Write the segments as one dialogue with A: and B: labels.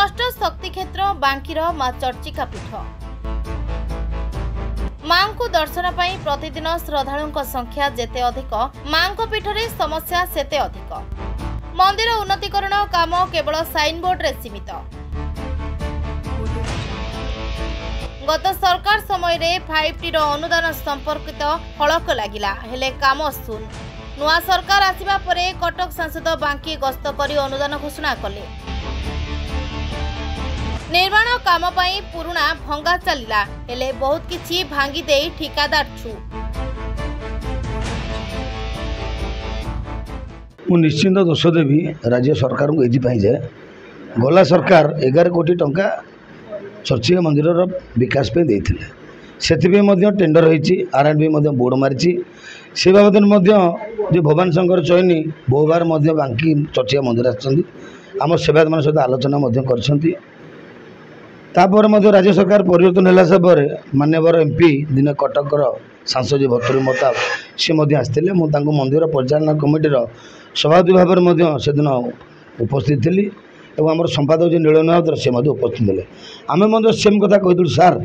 A: अष्ट शक्ति क्षेत्र बांकीर मां चर्चिका पीठ मां को दर्शन पाई प्रतिदिन श्रद्धालुओं संख्या जेते अधिक मां पीठरे समस्या सेते अधिक। मंदिर उन्नतीकरण काम केवल साइन बोर्ड रे सीमित। गत सरकार समय रे 5T अनुदान संपर्कित फलक लागिला हेले काम शून। नुआ सरकार आसिबा परे कटक सांसद बांकी गस्त करी अनुदान घोषणा कले। निर्माण काम पाई पुरुणा भंगा चलिला हेले बहुत किछि भांगी देई ठिकादार छु।
B: मु निश्चिंत दोष देवी राज्य सरकार को एथि जे गला सरकार 11 कोटी टंका चर्चिका मंदिर विकास पे देथिले सेथिबे मध्य टेंडर होईची आरएनबी मध्य बोर्ड मारिची से बाबद जो भवानी शंकर चयनी बहुबार मध्य बांकी चर्चिका मंदिर आछंती आम सेवायत मान सहित आलोचना मध्य करछंती। तापर मध्य राज्य सरकार परिवर्तन होला सब मान्यवर एमपी दिने कटकर सांसद जी भतुरी मताब सी मध्य आसते मुझे मंदिर परिचालना कमिटीर सभापति भाव में से दिन उपस्थित थी और आम संपादक जी नील नाथ से उपस्थित थे। आम सेम कथा कहूँ सार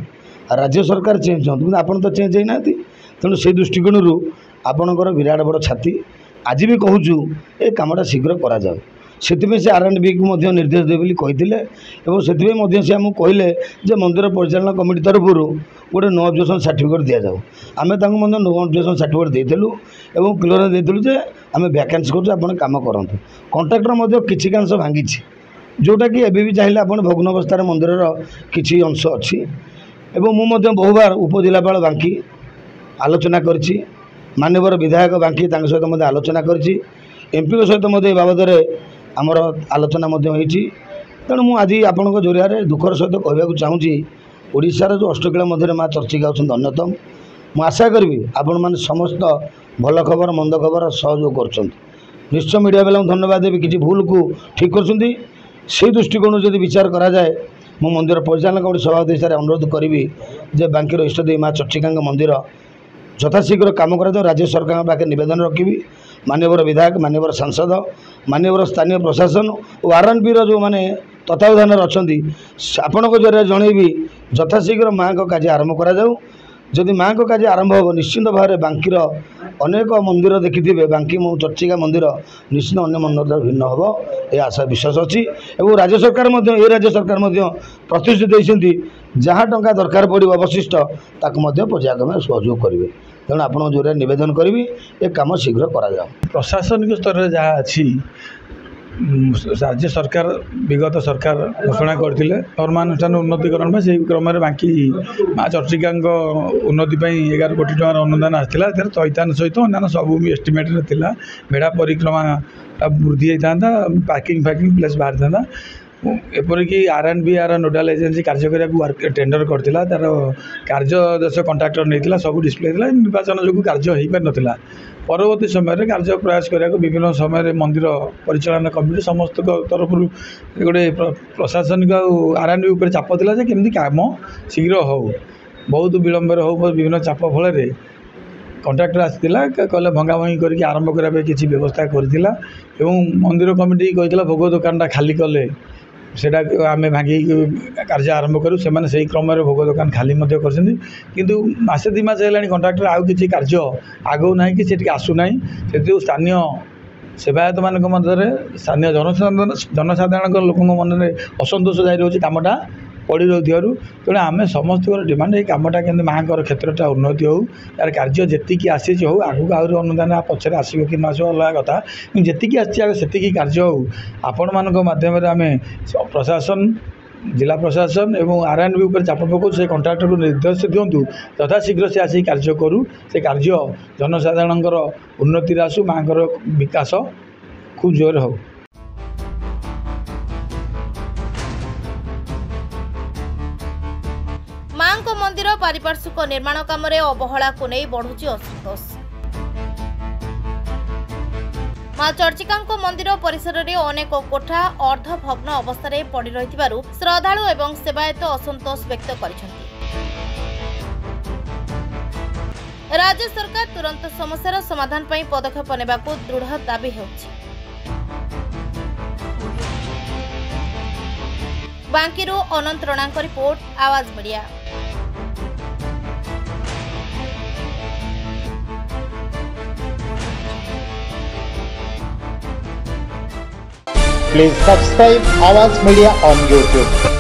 B: राज्य सरकार चेंज हूँ कि आपड़ तो चेंज होना तेणु से दृष्टिकोण आपणकर विराट बड़ छाती आज भी कहूँ ये कमटा शीघ्र करा जाए से आरएनबी को निर्देश देवे कहते से आमको कहले मंदिर परिचालना कमिटी तरफ गोटे नो ऑब्जेक्शन सर्टिफिकेट दि जाऊ आम नो ऑब्जेक्शन सर्टिफिकेट देलु और क्लियर देलु जे आम वैकेंसी कर काम करूँ कंट्राक्टर किसी कांश भांगी जोटा कि एबी चाहिए आप भग्न अवस्था मंदिर किसी अंश अच्छी मुझे बहुबार उपजिलापाल बांकी आलोचना करी मान्यवर विधायक बांकी सहित आलोचना करी एमपी सहित बाबद आमर आलोचना होती। तेणु मुझे आपण जरिया दुखर सहित कहवाक चाहूँगी ओडिशार जो अष्टकिला मध्य माँ चर्चिका होती अन्यतम मु आशा करी आपण मैंने समस्त भल खबर मंद खबर सहयोग कर निश्चय मीडिया वाला धन्यवाद देवी किसी भूल को ठीक कर दृष्टिकोण जब विचार करा जाए मु मंदिर परिचालना कमिटी सभापति हिसाब से अनुरोध करी जे बांकीर इष्टदेवी माँ चर्चिका मंदिर यथाशीघ्र काम करा राज्य सरकार पाखे निवेदन रखी मान्यवर विधायक मान्यवर सांसद मान्यवर स्थानीय प्रशासन और आरएनबी जो मैंने तत्वावधान अच्छा आपण जरिए जनईबी यथाशीघ्र माँ का कार्य आरंभ करा जाऊ जदि माँ का कार्य आरंभ हो निश्चिंत भाव में बांकीर अनेक मंदिर देखिथे बांकी चर्चिका मंदिर निश्चित अन्य मंदिर भिन्न हम यह आशा विश्वास अच्छी और राज्य सरकार ये राज्य सरकार प्रतिश्रुति देते जहाँ टंका दरकार पड़ो अवशिष्ट पर्यायक्रमे सहयोग करेंगे। तेणु आप जो निवेदन करी ये कम शीघ्र करा जाओ।
C: प्रशासनिक स्तर में जहाँ अच्छी राज्य सरकार विगत सरकार घोषणा करते धर्मानुष्ठान उन्नतीकरण में से क्रम बांकी माँ चर्चिका उन्नति 11 कोटी टकर अनुदान आसाला चैतान सहित अन्य सब एस्टिमेट भेड़ा परिक्रमा वृद्धि होता पार्किंग फैकिंग प्लेस बाहरी था एपरिक आरएनबी आर नोडाल एजेन्सी कार्य करने टेंडर करता तार कार्यदक्ष कंट्राक्टर नहीं सब डिस्प्ले निर्वाचन जो कार्य हो पार नाला परवर्ती समय कार्य प्रयास करने विभिन्न समय मंदिर परिचालना कमिटी समस्त तरफ गोटे प्रशासनिक आरएनबी उपर चाप था केमती काम शीघ्र हो बहुत विलंबर हो विभिन्न चाप फल कंट्राक्टर आसाला कहले भंगा भंगी करके आरंभ करने किसी व्यवस्था करथिला एवं मंदिर कमिटी कहला भोग दुकानटा खाली कले सेटा आम भांगी कार्य आरंभ करूँ से क्रम भोग दुकान खाली किंतु मासे 2 मास है कंट्राक्टर आउ कि कार्य आगो ना कि आसुना से स्थानीय सेवायत मान मध्य स्थानीय जनसाधारण लोक मन में असंतोष जारी रोचे कमटा पड़ रही तेणु आम समस्त डिमांड ये कमटा के माँ क्षेत्रटा उन्नति हो यार कार्य जी आसी हो आगू आहरी अनुदान पचर आसो कि न आसो अलग कथा जी आसी कार्य हो आपण मान मध्यम आम प्रशासन जिला प्रशासन एवं आरएनबी उपर चाप पकाऊ से कंट्राक्टर को निर्देश दिंतु यथाशीघ्र से आसिक कार्य करूँ से कार्य जनसाधारण उन्नति आसू माँ विकास खूब जोर हो।
A: मंदिर पारिपार्श्विक निर्माण काम अवहेला को नहीं बढ़ुची असंतोष। मां चर्चिका मंदिर परिसर में अनेक कोठा अर्धभग्न अवस्था पड़ रही श्रद्धालु एवं सेवायत असंतोष व्यक्त करिसेंति। राज्य सरकार तुरंत समस्यार समाधान पर पदक्षेप नेबा को दृढ़ दाबी होछि। बांकीरू अनंत रणांक रिपोर्ट आवाज media.
D: Please subscribe Awaaz Media on YouTube.